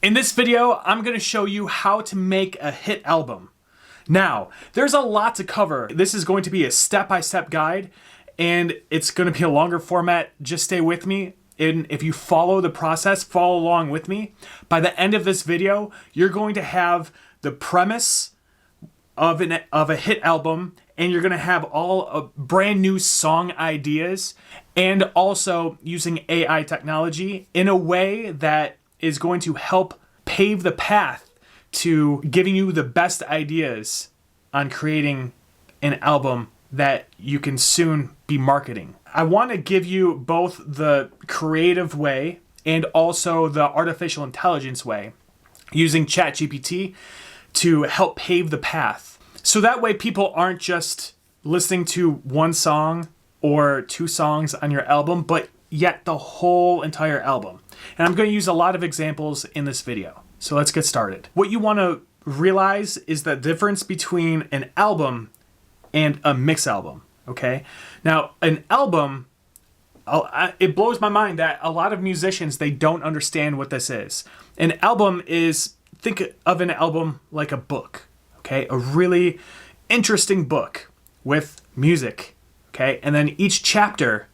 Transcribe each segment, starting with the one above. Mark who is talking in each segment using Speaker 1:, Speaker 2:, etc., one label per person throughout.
Speaker 1: In this video, I'm going to show you how to make a hit album. Now, there's a lot to cover. This is going to be a step-by-step guide, and it's going to be a longer format. Just stay with me. And if you follow the process, follow along with me. By the end of this video, you're going to have the premise of a hit album, and you're going to have all brand new song ideas, and also using AI technology in a way that is going to help pave the path to giving you the best ideas on creating an album that you can soon be marketing. I want to give you both the creative way and also the artificial intelligence way using ChatGPT to help pave the path. So that way people aren't just listening to one song or two songs on your album, but yet the whole entire album. And I'm going to use a lot of examples in this video. So let's get started. What you want to realize is the difference between an album and a mix album, okay? Now, an album, it blows my mind that a lot of musicians, they don't understand what this is. An album is, think of an album like a book, okay? A really interesting book with music, okay? And then each chapter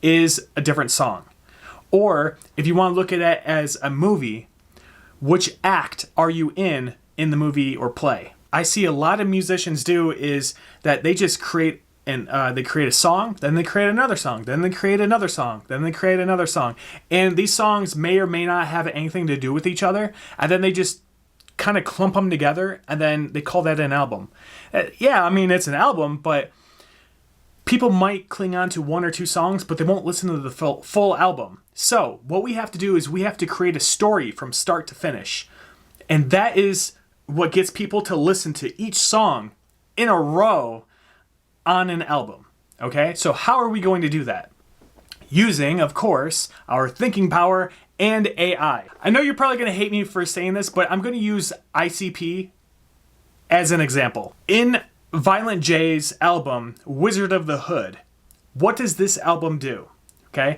Speaker 1: is a different song. Or if you want to look at it as a movie, which act are you in the movie or play? I see a lot of musicians do is that they just create they create a song, then they create another song, then they create another song, then they create another song. And these songs may or may not have anything to do with each other, and then they just kind of clump them together, and then they call that an album. Yeah, I mean, it's an album, but people might cling on to one or two songs, but they won't listen to the full album. So what we have to do is we have to create a story from start to finish. And that is what gets people to listen to each song in a row on an album. Okay, so how are we going to do that? Using, of course, our thinking power and AI. I know you're probably going to hate me for saying this, but I'm going to use ICP as an example. In Violent J's album, Wizard of the Hood, what does this album do? Okay,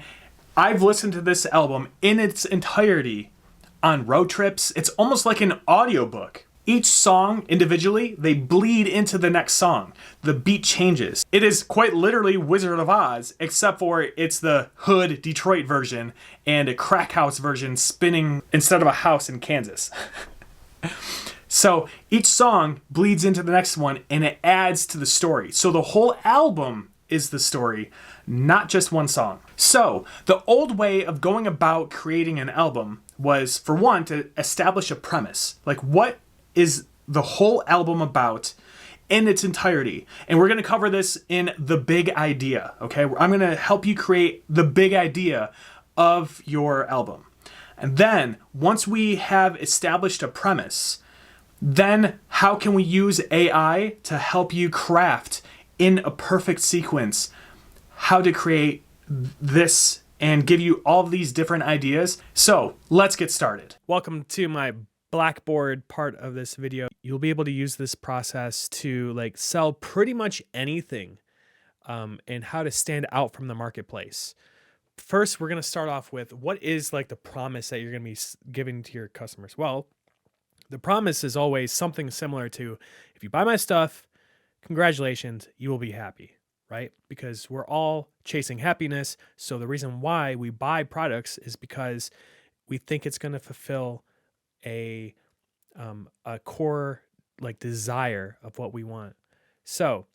Speaker 1: I've listened to this album in its entirety on road trips. It's almost like an audiobook. Each song individually, they bleed into the next song. The beat changes. It is quite literally Wizard of Oz, except for it's the Hood Detroit version and a crack house version spinning instead of a house in Kansas. So each song bleeds into the next one and it adds to the story. So the whole album is the story, not just one song. So the old way of going about creating an album was, for one, to establish a premise. Like, what is the whole album about in its entirety? And we're going to cover this in the big idea, okay? I'm going to help you create the big idea of your album. And then once we have established a premise, then how can we use AI to help you craft in a perfect sequence how to create this and give you all of these different ideas? So let's get started. Welcome to my Blackboard part of this video. You'll be able to use this process to sell pretty much anything and how to stand out from the marketplace. First, we're going to start off with what is the promise that you're going to be giving to your customers. Well, the promise is always something similar to, if you buy my stuff, congratulations, you will be happy, right? Because we're all chasing happiness. So the reason why we buy products is because we think it's going to fulfill a core desire of what we want. So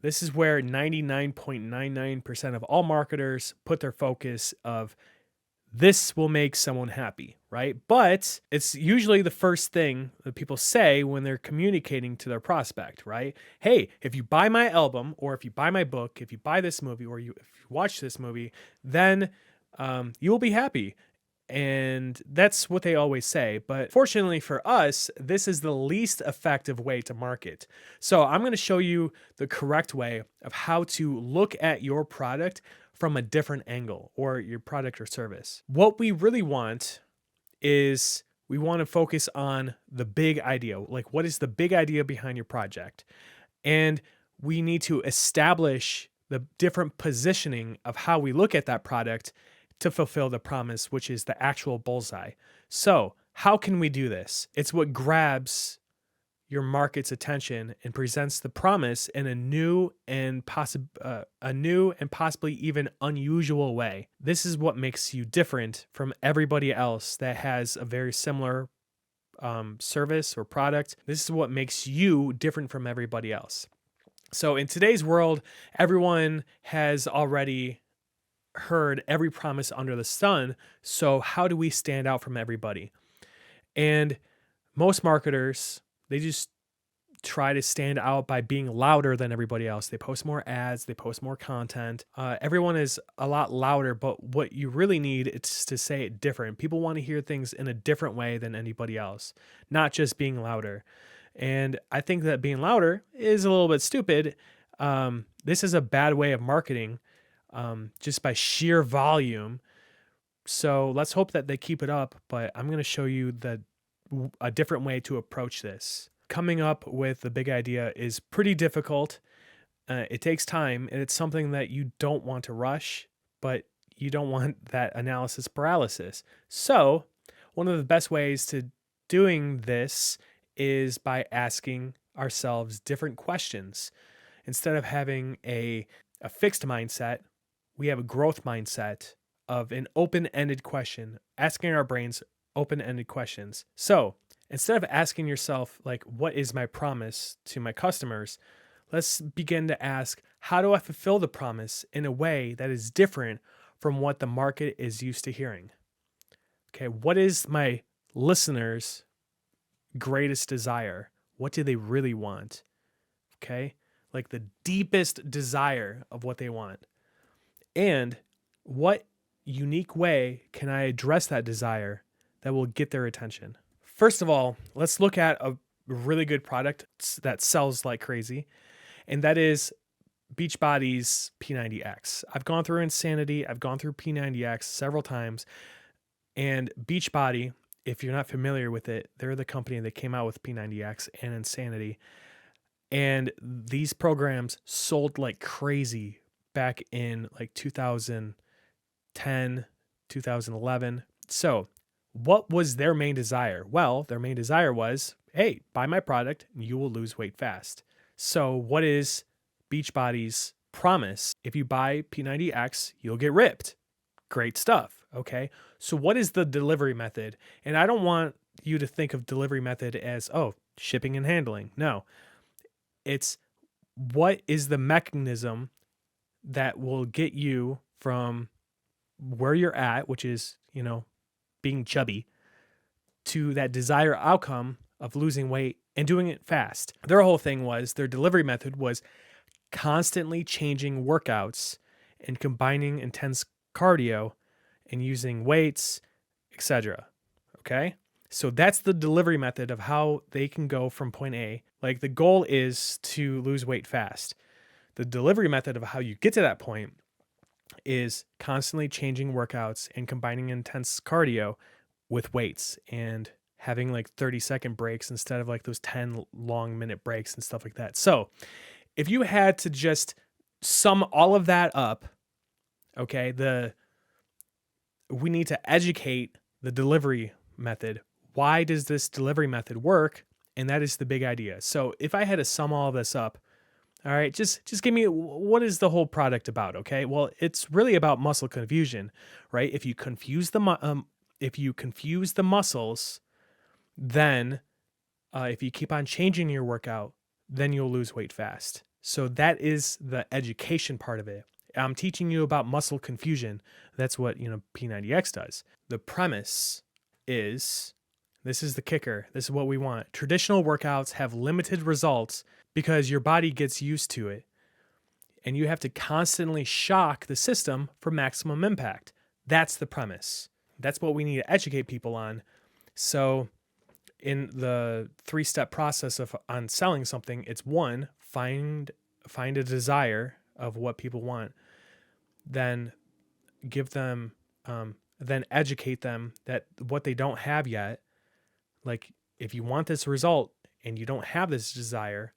Speaker 1: this is where 99.99% of all marketers put their focus of, this will make someone happy, right? But it's usually the first thing that people say when they're communicating to their prospect, right? Hey, if you buy my album, or if you buy my book, if you buy this movie, or if you watch this movie, then you will be happy. And that's what they always say. But fortunately for us, this is the least effective way to market. So I'm going to show you the correct way of how to look at your product from a different angle, or your product or service. What we really want is, we want to focus on the big idea. What is the big idea behind your project? And we need to establish the different positioning of how we look at that product to fulfill the promise, which is the actual bullseye. So how can we do this? It's what grabs your market's attention and presents the promise in a new and possibly even unusual way. This is what makes you different from everybody else that has a very similar service or product. This is what makes you different from everybody else. So in today's world, everyone has already heard every promise under the sun. So how do we stand out from everybody? And most marketers, they just try to stand out by being louder than everybody else. They post more ads, they post more content. Everyone is a lot louder, but what you really need is to say it different. People want to hear things in a different way than anybody else, not just being louder. And I think that being louder is a little bit stupid. This is a bad way of marketing, just by sheer volume. So let's hope that they keep it up, but I'm going to show you a different way to approach this. Coming up with the big idea is pretty difficult. It takes time, and it's something that you don't want to rush, but you don't want that analysis paralysis. So one of the best ways to doing this is by asking ourselves different questions. Instead of having a fixed mindset, we have a growth mindset of an open-ended question, asking our brains open-ended questions. So instead of asking yourself, like, what is my promise to my customers? Let's begin to ask, how do I fulfill the promise in a way that is different from what the market is used to hearing? Okay, what is my listeners' greatest desire? What do they really want? Okay, like the deepest desire of what they want. And what unique way can I address that desire that will get their attention? First of all, let's look at a really good product that sells like crazy, and that is Beachbody's P90X. I've gone through Insanity, I've gone through P90X several times, and Beachbody, if you're not familiar with it, they're the company that came out with P90X and Insanity, and these programs sold like crazy back in like 2010, 2011. So what was their main desire? Well, their main desire was, hey, buy my product and you will lose weight fast. So what is Beachbody's promise? If you buy P90X, you'll get ripped. Great stuff. Okay. So what is the delivery method? And I don't want you to think of delivery method as, oh, shipping and handling. No, it's what is the mechanism that will get you from where you're at, which is, being chubby, to that desired outcome of losing weight and doing it fast. Their whole thing was, their delivery method was constantly changing workouts and combining intense cardio and using weights, etc. Okay? So that's the delivery method of how they can go from point A. Like, the goal is to lose weight fast. The delivery method of how you get to that point is constantly changing workouts and combining intense cardio with weights and having like 30-second breaks instead of like those 10 long minute breaks and stuff like that. So if you had to just sum all of that up, okay, we need to educate the delivery method. Why does this delivery method work? And that is the big idea. So if I had to sum all of this up, all right, just give me, what is the whole product about? Okay, well, it's really about muscle confusion, right? If you confuse the muscles, then if you keep on changing your workout, then you'll lose weight fast. So that is the education part of it. I'm teaching you about muscle confusion. That's what P90X does. The premise is, this is the kicker. This is what we want. Traditional workouts have limited results because your body gets used to it, and you have to constantly shock the system for maximum impact. That's the premise. That's what we need to educate people on. So in the 3-step process on selling something, it's 1, find a desire of what people want, then give them, then educate them that what they don't have yet, like if you want this result and you don't have this desire,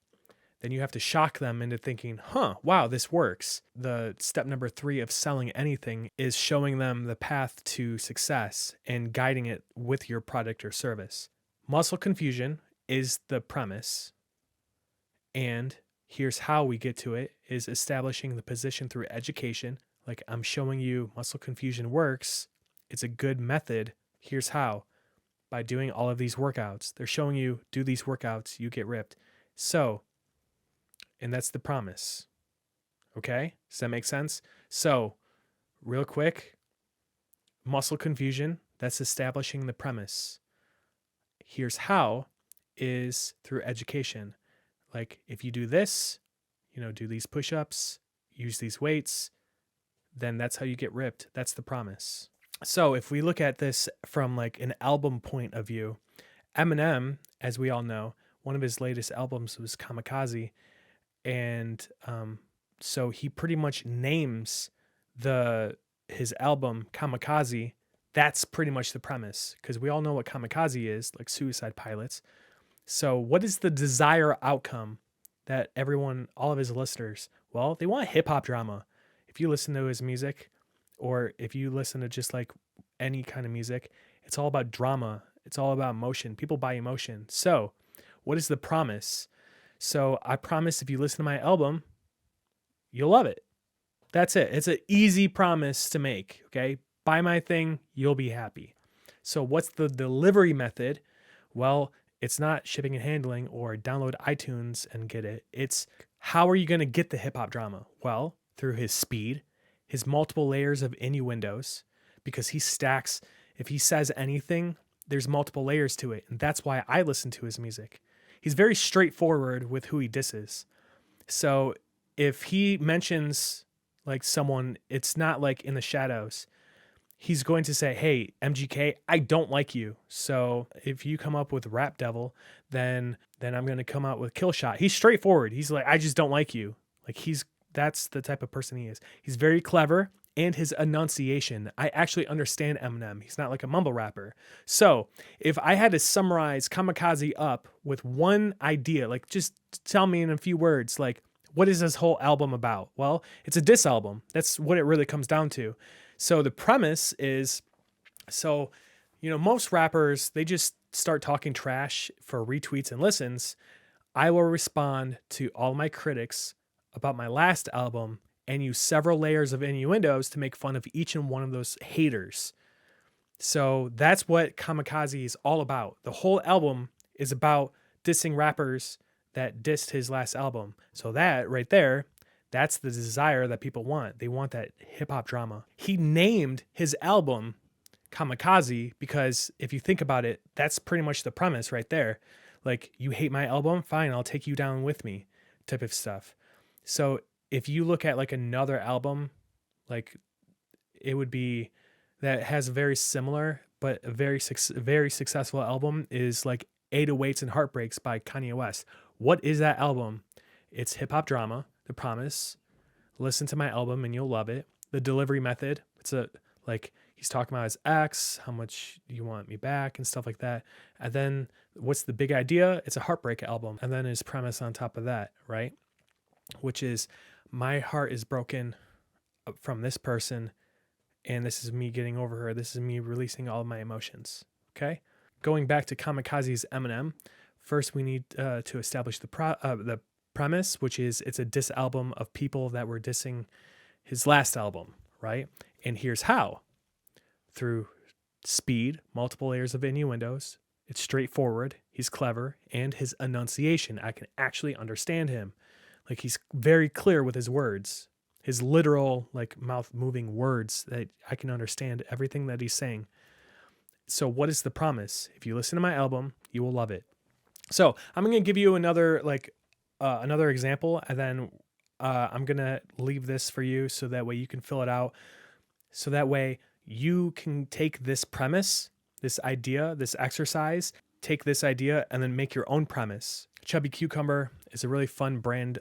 Speaker 1: then you have to shock them into thinking, wow, this works. The step number 3 of selling anything is showing them the path to success and guiding it with your product or service. Muscle confusion is the premise. And here's how we get to it is establishing the position through education. Like I'm showing you muscle confusion works. It's a good method. Here's how. By doing all of these workouts. They're showing you, do these workouts, you get ripped. So, and that's the promise. Okay? Does that make sense? So, real quick, muscle confusion, that's establishing the premise. Here's how is through education. Like if you do this, do these push-ups, use these weights, then that's how you get ripped. That's the promise. So if we look at this from like an album point of view, Eminem, as we all know, one of his latest albums was Kamikaze. And so he pretty much names his album Kamikaze. That's pretty much the premise, because we all know what kamikaze is, like suicide pilots. So what is the desired outcome that all of his listeners, well, they want hip hop drama. If you listen to his music, or if you listen to just like any kind of music, it's all about drama. It's all about emotion. People buy emotion. So what is the promise? So I promise if you listen to my album, you'll love it. That's it. It's an easy promise to make. Okay. Buy my thing. You'll be happy. So what's the delivery method? Well, it's not shipping and handling or download iTunes and get it. It's how are you going to get the hip hop drama? Well, through his speed, his multiple layers of innuendos, because he stacks, if he says anything, there's multiple layers to it. And that's why I listen to his music. He's very straightforward with who he disses. So if he mentions like someone, it's not like in the shadows. He's going to say, hey, MGK, I don't like you. So if you come up with Rap Devil, then I'm going to come out with Killshot. He's straightforward. He's like, I just don't like you. Like that's the type of person he is. He's very clever, and his enunciation. I actually understand Eminem. He's not like a mumble rapper. So if I had to summarize Kamikaze up with one idea, like just tell me in a few words, like what is this whole album about? Well, it's a diss album. That's what it really comes down to. So the premise is, most rappers, they just start talking trash for retweets and listens. I will respond to all my critics about my last album and use several layers of innuendos to make fun of each and one of those haters. So that's what Kamikaze is all about. The whole album is about dissing rappers that dissed his last album. So that right there, that's the desire that people want. They want that hip hop drama. He named his album Kamikaze because if you think about it, that's pretty much the premise right there. Like, you hate my album? Fine, I'll take you down with me type of stuff. So if you look at like another album, like it would be that has very similar, but a very successful album is like 808s and Heartbreaks by Kanye West. What is that album? It's hip hop drama. The promise. Listen to my album and you'll love it. The delivery method. It's he's talking about his ex, how much you want me back and stuff like that. And then what's the big idea? It's a heartbreak album. And then his premise on top of that, right? Which is, my heart is broken from this person, and this is me getting over her. This is me releasing all of my emotions. Okay? Going back to Kamikaze's Eminem, first we need to establish the premise, which is it's a diss album of people that were dissing his last album, right? And here's how. Through speed, multiple layers of innuendos, it's straightforward, he's clever, and his enunciation, I can actually understand him. Like, he's very clear with his words, his literal, like, mouth-moving words that I can understand everything that he's saying. So what is the promise? If you listen to my album, you will love it. So I'm going to give you another example, and then I'm going to leave this for you so that way you can fill it out. So that way you can take this premise, this idea, this exercise, take this idea and then make your own premise. Chubby Cucumber is a really fun brand,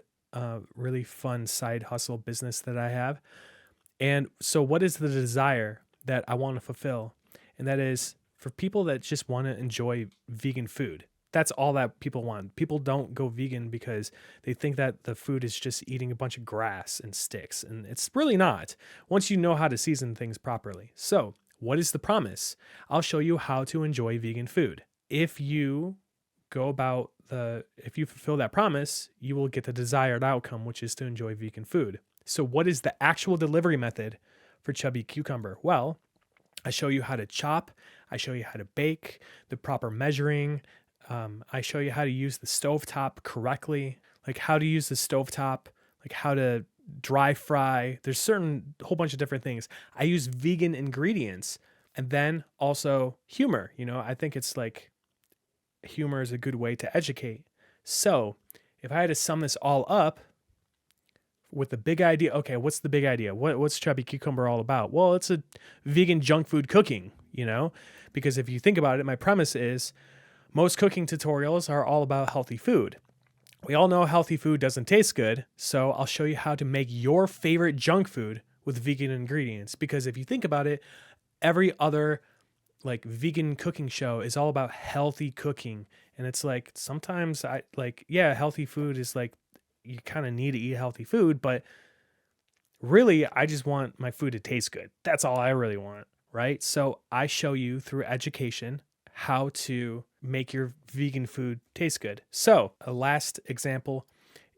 Speaker 1: really fun side hustle business that I have. And so what is the desire that I want to fulfill? And that is for people that just want to enjoy vegan food.
Speaker 2: That's all that people want. People don't go vegan because they think that the food is just eating a bunch of grass and sticks, and it's really not, once you know how to season things properly. So, what is the promise? I'll show you how to enjoy vegan food. If you if you fulfill that promise, you will get the desired outcome, which is to enjoy vegan food. So, what is the actual delivery method for chubby cucumber? Well, I show you how to chop, I show you how to bake, the proper measuring. I show you how to use the stovetop correctly, like how to use the stovetop, like how to dry fry. There's whole bunch of different things. I use vegan ingredients, and then also humor. I think it's like humor is a good way to educate. So if I had to sum this all up with the big idea, okay, what's the big idea? What's Chubby Cucumber all about? Well, it's a vegan junk food cooking, because if you think about it, my premise is most cooking tutorials are all about healthy food. We all know healthy food doesn't taste good, so I'll show you how to make your favorite junk food with vegan ingredients. Because if you think about it, every other like vegan cooking show is all about healthy cooking. And it's like, sometimes healthy food is like, you kind of need to eat healthy food, but really I just want my food to taste good. That's all I really want, right? So I show you through education how to make your vegan food taste good. So a last example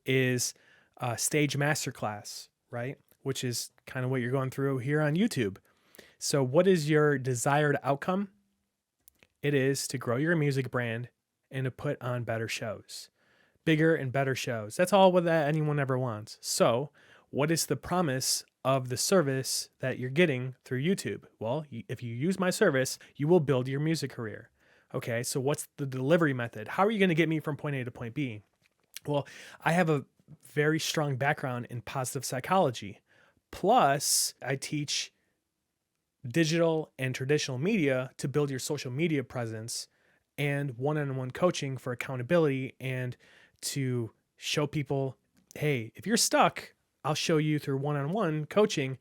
Speaker 2: is a stage masterclass, right? Which is kind of what you're going through here on YouTube. So what is your desired outcome? It is to grow your music brand and to put on better shows, bigger and better shows. That's all that anyone ever wants. So what is the promise of the service that you're getting through YouTube? Well, if you use my service, you will build your music career. Okay, so what's the delivery method? How are you going to get me from point A to point B? Well, I have a very strong background in positive psychology. Plus, I teach digital and traditional media to build your social media presence, and one-on-one coaching for accountability, and to show people, hey, if you're stuck, I'll show you through one-on-one coaching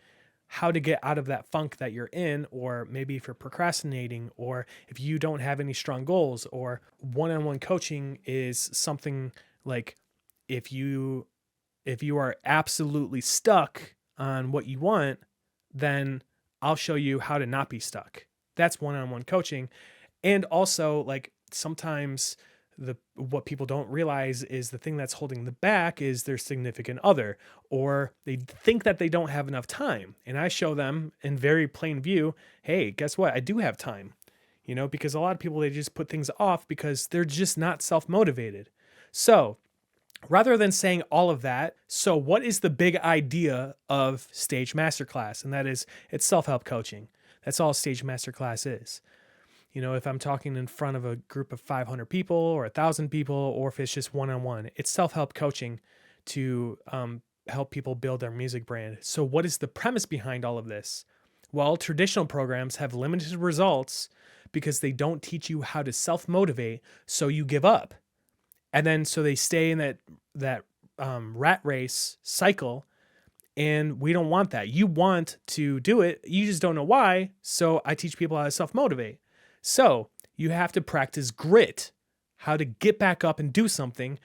Speaker 2: how to get out of that funk that you're in, or maybe if you're procrastinating, or if you don't have any strong goals. Or one-on-one coaching is something like if you are absolutely stuck on what you want, then I'll show you how to not be stuck. That's one-on-one coaching. And also, like, sometimes what people don't realize is the thing that's holding them back is their significant other, or they think that they don't have enough time. And I show them in very plain view, hey, guess what? I do have time, because a lot of people, they just put things off because they're just not self-motivated. So rather than saying all of that, so what is the big idea of Stage Masterclass? And that is, it's self-help coaching. That's all Stage Masterclass is. If I'm talking in front of a group of 500 people or 1,000 people, or if it's just one-on-one, it's self-help coaching to help people build their music brand. So what is the premise behind all of this? Well, traditional programs have limited results because they don't teach you how to self-motivate, so you give up. And then so they stay in that rat race cycle, and we don't want that. You want to do it, you just don't know why, so I teach people how to self-motivate. So you have to practice grit, how to get back up and do something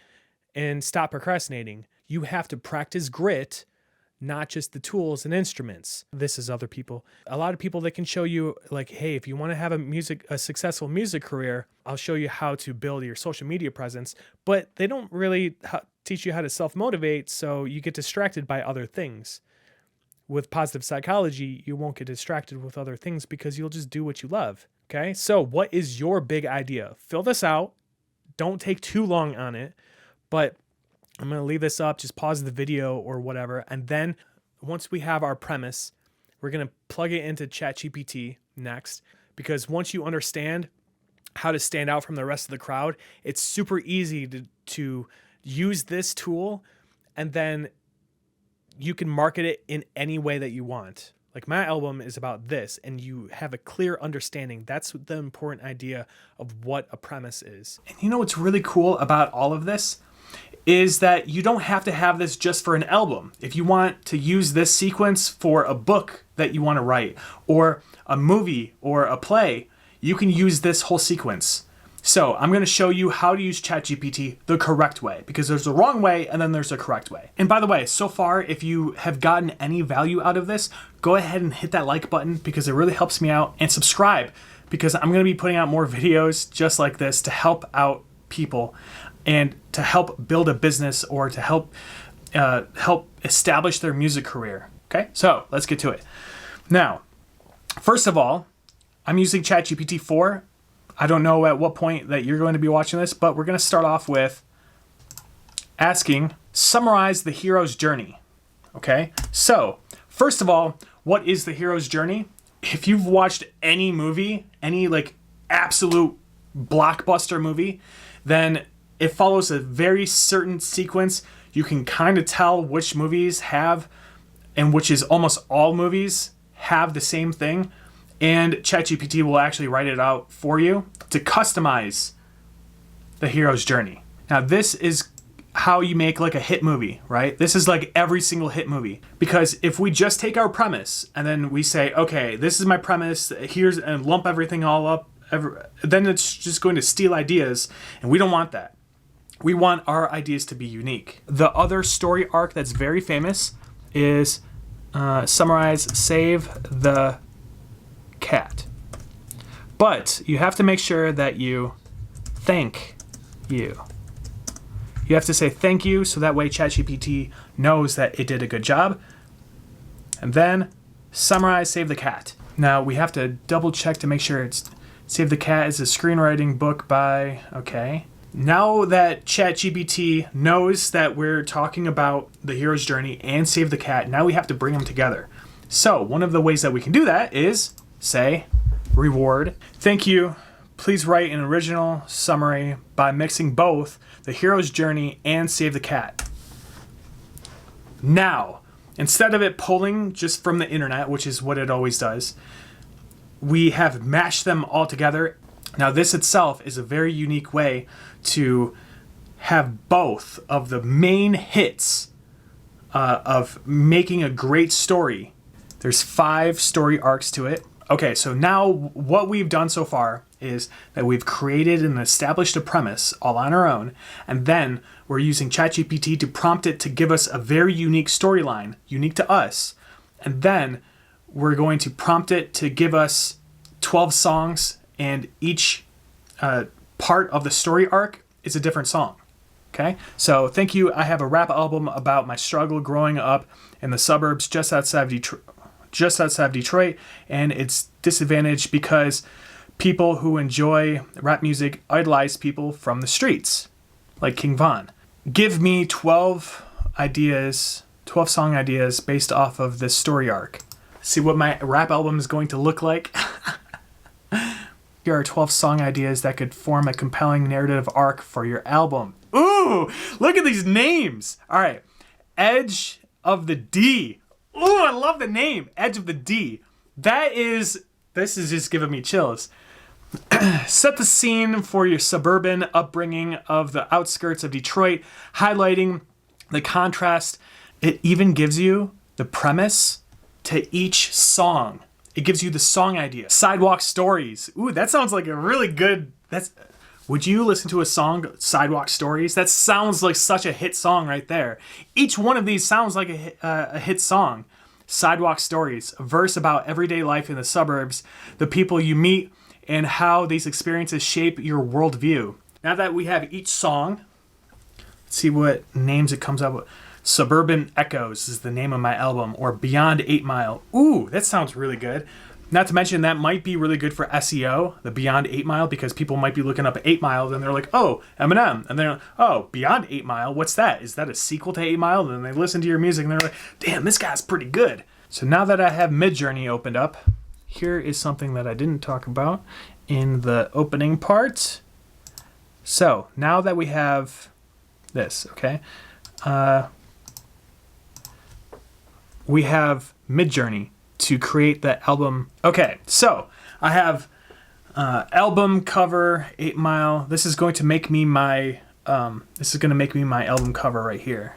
Speaker 2: and stop procrastinating. You have to practice grit, not just the tools and instruments. This is other people. A lot of people that can show you, like, hey, if you want to have a successful music career, I'll show you how to build your social media presence, but they don't really teach you how to self-motivate, so you get distracted by other things. With positive psychology, you won't get distracted with other things because you'll just do what you love. Okay, so what is your big idea? Fill this out. Don't take too long on it, but I'm going to leave this up. Just pause the video or whatever. And then once we have our premise, we're going to plug it into ChatGPT next, because once you understand how to stand out from the rest of the crowd, it's super easy to use this tool, and then you can market it in any way that you want. Like, my album is about this, and you have a clear understanding. That's the important idea of what a premise is.
Speaker 1: And what's really cool about all of this is that you don't have to have this just for an album. If you want to use this sequence for a book that you want to write, or a movie or a play, you can use this whole sequence. So I'm going to show you how to use ChatGPT the correct way, because there's a wrong way and then there's a correct way. And by the way, so far, if you have gotten any value out of this, go ahead and hit that like button because it really helps me out, and subscribe because I'm going to be putting out more videos just like this to help out people and to help build a business or to help establish their music career. Okay, so let's get to it. Now, first of all, I'm using ChatGPT 4. I don't know at what point that you're going to be watching this, but we're going to start off with asking, summarize the hero's journey. Okay, so first of all, what is the hero's journey? If you've watched any movie, any like absolute blockbuster movie, then it follows a very certain sequence. You can kind of tell which movies have, and which is almost all movies have the same thing. And ChatGPT will actually write it out for you to customize the hero's journey. Now, this is how you make like a hit movie, right? This is like every single hit movie. Because if we just take our premise and then we say, okay, this is my premise, here's, and lump everything all up, then it's just going to steal ideas, and we don't want that. We want our ideas to be unique. The other story arc that's very famous is summarize, save the cat. But you have to make sure that you thank you. You have to say thank you so that way ChatGPT knows that it did a good job. And then summarize, save the cat. Now we have to double check to make sure it's Save the Cat is a screenwriting book by, okay. Now that ChatGPT knows that we're talking about the hero's journey and Save the Cat, now we have to bring them together. So one of the ways that we can do that is say, reward. Thank you. Please write an original summary by mixing both the hero's journey and Save the Cat. Now, instead of it pulling just from the internet, which is what it always does, we have mashed them all together. Now, this itself is a very unique way to have both of the main hits of making a great story. There's 5 story arcs to it. Okay, so now what we've done so far is that we've created and established a premise all on our own, and then we're using ChatGPT to prompt it to give us a very unique storyline, unique to us, and then we're going to prompt it to give us 12 songs, and each part of the story arc is a different song. Okay, so thank you. I have a rap album about my struggle growing up in the suburbs just outside of Detroit, and it's disadvantaged because people who enjoy rap music idolize people from the streets, like King Von. Give me 12 song ideas based off of this story arc. See what my rap album is going to look like? Here are 12 song ideas that could form a compelling narrative arc for your album. Ooh, look at these names. All right, Edge of the D. Ooh, I love the name, Edge of the D. This is just giving me chills. Set the scene for your suburban upbringing of the outskirts of Detroit, highlighting the contrast. It even gives you the premise to each song. It gives you the song idea. Sidewalk Stories. Ooh, that sounds like a really good... Would you listen to a song, Sidewalk Stories? That sounds like such a hit song right there. Each one of these sounds like a hit song. Sidewalk Stories, a verse about everyday life in the suburbs, the people you meet, and how these experiences shape your worldview. Now that we have each song, let's see what names it comes up with. Suburban Echoes is the name of my album, or Beyond 8 Mile. Ooh, that sounds really good. Not to mention that might be really good for SEO, the Beyond 8 Mile, because people might be looking up 8 Mile and they're like, oh, Eminem. And they're like, oh, Beyond 8 Mile, what's that? Is that a sequel to 8 Mile? And then they listen to your music and they're like, damn, this guy's pretty good. So now that I have Midjourney opened up, here is something that I didn't talk about in the opening part. So now that we have this, okay, we have Midjourney to create the album. Okay, so I have album cover 8 Mile. This is going to make me my album cover right here,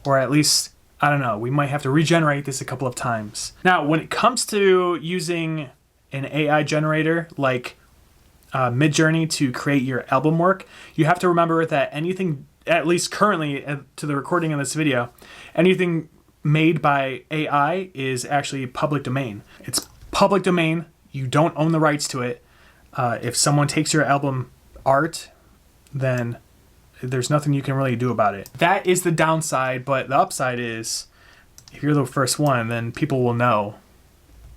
Speaker 1: or at least I don't know. We might have to regenerate this a couple of times. Now, when it comes to using an AI generator like Midjourney to create your album work, you have to remember that anything, at least currently to the recording of this video, anything made by AI is actually public domain. It's public domain. You don't own the rights to it. If someone takes your album art, then there's nothing you can really do about it. That is the downside, but the upside is if you're the first one, then people will know.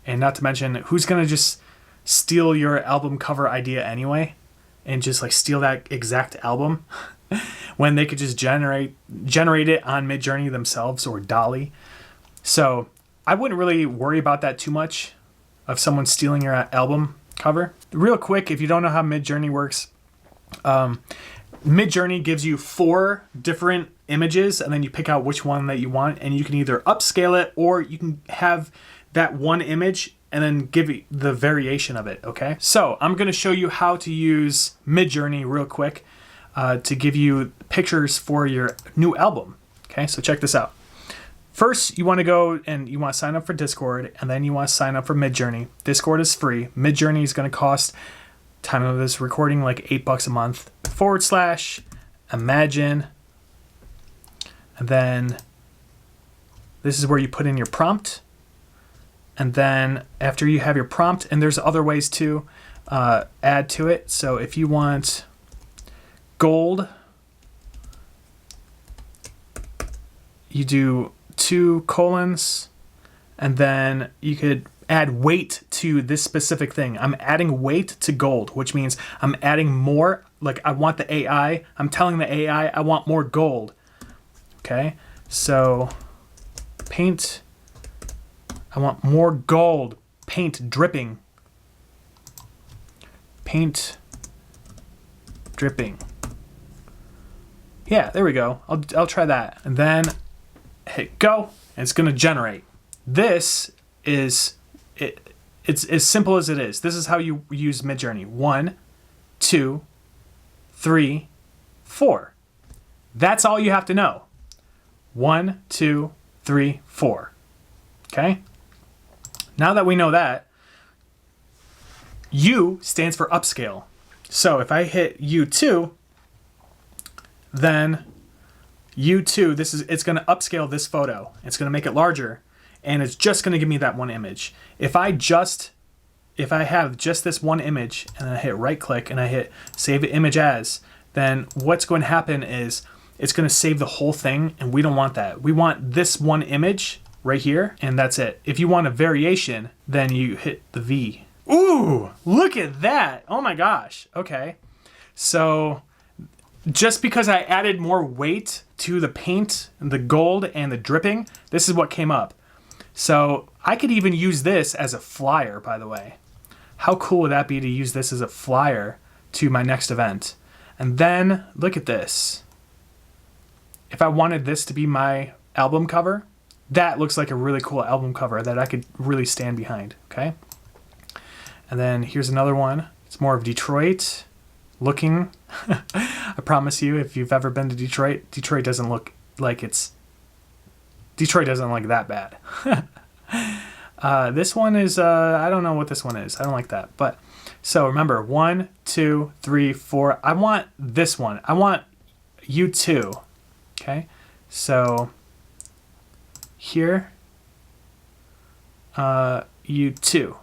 Speaker 1: And not to mention, who's going to just steal your album cover idea anyway and just like steal that exact album when they could just generate it on Midjourney themselves or DALL-E. So I wouldn't really worry about that too much of someone stealing your album cover. Real quick, if you don't know how Midjourney works, Midjourney gives you 4 different images and then you pick out which one that you want, and you can either upscale it or you can have that one image and then give it the variation of it, okay? So I'm gonna show you how to use Midjourney real quick to give you pictures for your new album, okay? So check this out. First, you wanna go and you wanna sign up for Discord, and then you wanna sign up for Midjourney. Discord is free. Midjourney is gonna cost, time of this recording, like $8 a month, /imagine, and then this is where you put in your prompt. And then after you have your prompt, and there's other ways to add to it. So if you want gold, you do 2 colons, and then you could add weight to this specific thing. I'm adding weight to gold, which means I'm adding more. Like I want the AI, I'm telling the AI I want more gold. Okay, so paint, I want more gold, paint dripping. Paint dripping. Yeah, there we go. I'll try that. And then hit go, and it's gonna generate. This is it's as simple as it is. This is how you use Midjourney. 1, 2, 3, 4. That's all you have to know. 1, 2, 3, 4. Okay? Now that we know that, U stands for upscale. So if I hit U2, then U2, it's going to upscale this photo. It's going to make it larger, and it's just going to give me that one image. If I have just this one image and I hit right click and I hit save image as, then what's going to happen is it's going to save the whole thing, and we don't want that. We want this one image right here, and that's it. If you want a variation, then you hit the V. Ooh, look at that. Oh my gosh. Okay. So just because I added more weight to the paint and the gold and the dripping, this is what came up. So I could even use this as a flyer, by the way. How cool would that be to use this as a flyer to my next event? And then look at this. If I wanted this to be my album cover, that looks like a really cool album cover that I could really stand behind, okay? And then here's another one. It's more of Detroit looking. I promise you, if you've ever been to Detroit, Detroit doesn't look that bad. This one is, I don't know what this one is. I don't like that. But so remember, 1, 2, 3, 4. I want this one. I want U2. Okay. So here, U2.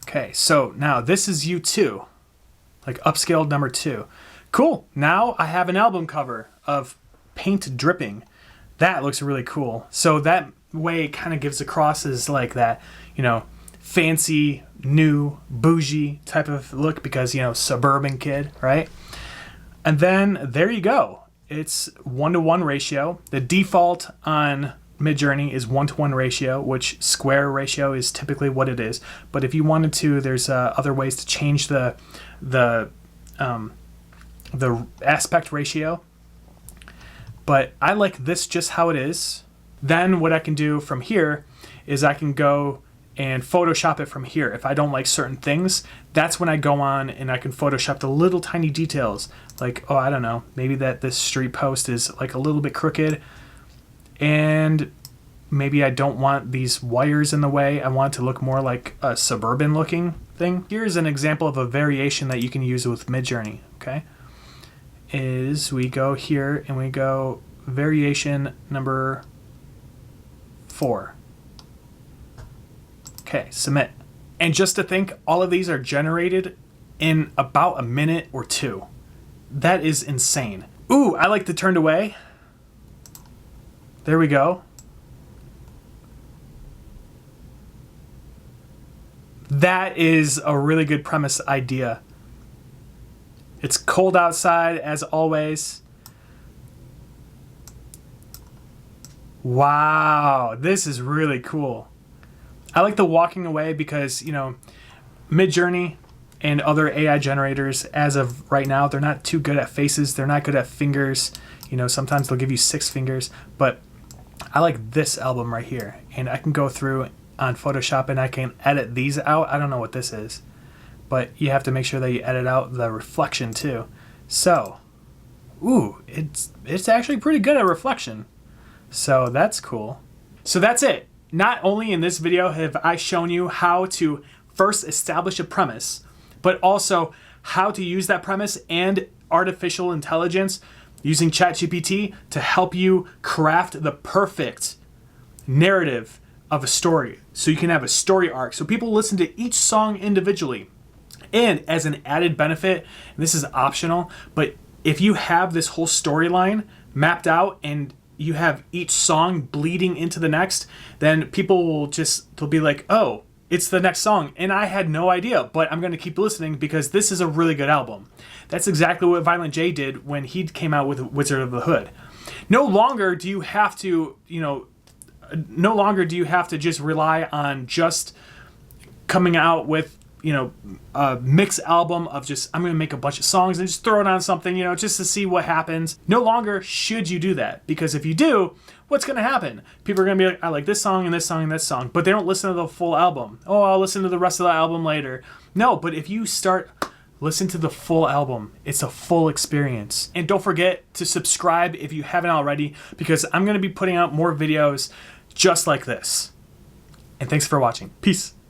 Speaker 1: Okay. So now this is U2, like upscaled number 2. Cool. Now I have an album cover of paint dripping. That looks really cool. So that way it kind of gives across as like that, fancy, new, bougie type of look because, suburban kid, right? And then there you go. It's 1-to-1 ratio. The default on Midjourney is 1-to-1 ratio, which square ratio is typically what it is. But if you wanted to, there's other ways to change the aspect ratio. But I like this just how it is. Then what I can do from here is I can go and Photoshop it from here. If I don't like certain things, that's when I go on and I can Photoshop the little tiny details. Like, I don't know, maybe that this street post is like a little bit crooked, and maybe I don't want these wires in the way. I want it to look more like a suburban looking. thing. Here's an example of a variation that you can use with Midjourney, okay? Is we go here and we go variation number 4. Okay, submit. And just to think, all of these are generated in about a minute or 2. That is insane. Ooh, I like the turned away. There we go. That is a really good premise idea. It's cold outside as always. Wow, this is really cool. I like the walking away because, you know, Midjourney and other AI generators, as of right now, they're not too good at faces. They're not good at fingers. You know, sometimes they'll give you 6 fingers. But I like this album right here. And I can go through on Photoshop and I can edit these out. I don't know what this is. But you have to make sure that you edit out the reflection too. So, ooh, it's actually pretty good at reflection. So that's cool. So that's it. Not only in this video have I shown you how to first establish a premise, but also how to use that premise and artificial intelligence using ChatGPT to help you craft the perfect narrative of a story. So you can have a story arc. So people listen to each song individually. And as an added benefit, and this is optional, but if you have this whole storyline mapped out and you have each song bleeding into the next, then people will they'll be like, oh, it's the next song. And I had no idea, but I'm going to keep listening because this is a really good album. That's exactly what Violent J did when he came out with Wizard of the Hood. No longer do you have to, just rely on just coming out with, a mix album of I'm going to make a bunch of songs and just throw it on something, just to see what happens. No longer should you do that, because if you do, what's going to happen? People are going to be like, I like this song and this song and this song, but they don't listen to the full album. Oh, I'll listen to the rest of the album later. No, but if you listen to the full album, it's a full experience. And don't forget to subscribe if you haven't already, because I'm going to be putting out more videos just like this. And thanks for watching. Peace.